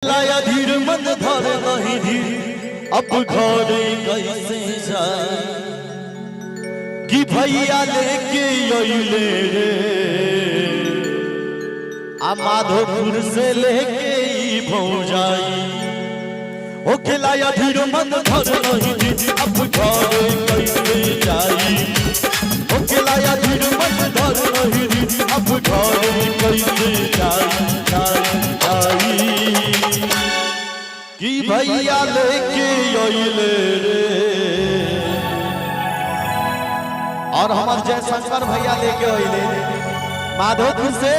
लाया धीर मन धर नहीं धीर अब घरे कैसे जाए कि भैया लेके अइले रे आ माधोपुर से लेके ई भौजाई ओ के लाया धीर मन धर नहीं धीर अब घरे कैसे जाई ओ के लाया धीर मन धर नहीं धीर अब घरे कैसे जाई कि भैया लेके अइले रे और हमार जयशंकर भैया लेके अइले माधोपुर से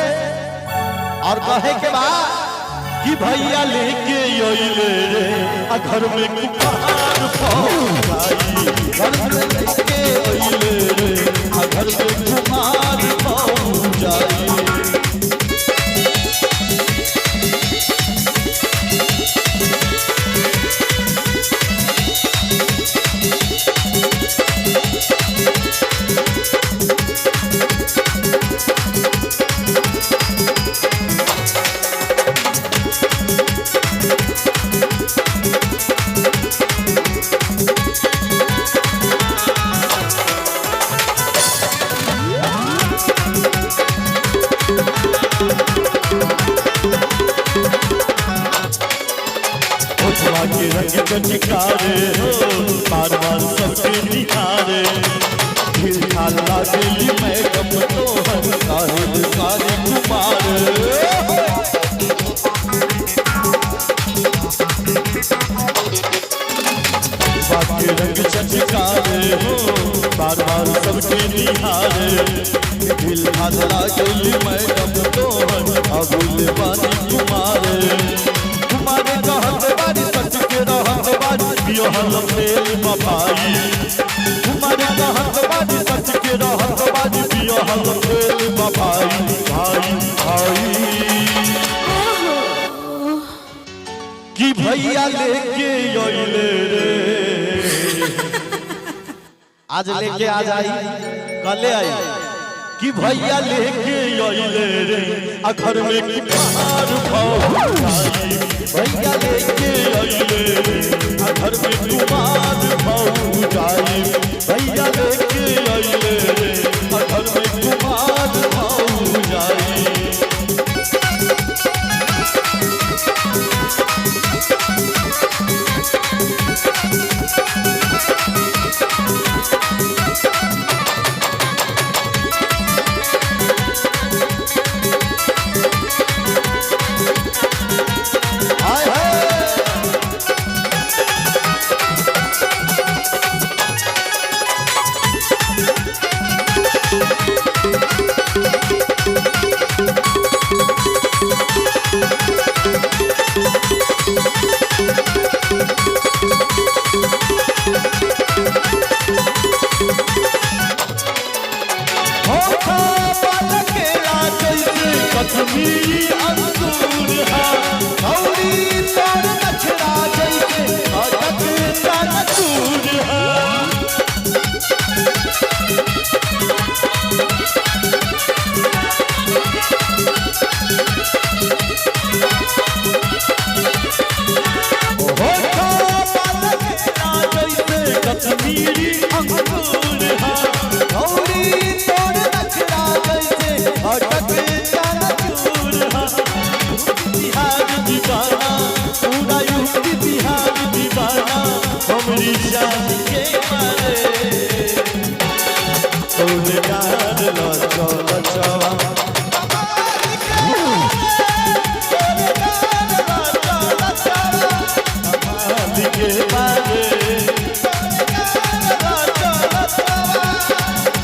और कहे के बाद कि भैया लेके अइले रे आ घर में कुमार पहुंचाई घर में लेके अइले रे आ घर में कुमार पहुंचाई के रंग चटकारे हो बार बार सबके निहारे फिर ख्याल लागली मैं कम तो हर साहिल सारे कुमार के रंग चटकारे हो बार बार सबके निहारे फिर ख्याल लागली मैं कम तो हर अबुल बानी कुमार कुमार कहत बारी सच के रहत बारी पियो हल तेल बपाई कुमार कहत बारी सच के रहत बारी पियो हल तेल बपाई भाई भाई कि भैया लेके अइले रे आज लेके आ जाई कल आई कि भैया लेके अइले रे आ घर में कुमार पहुंचाई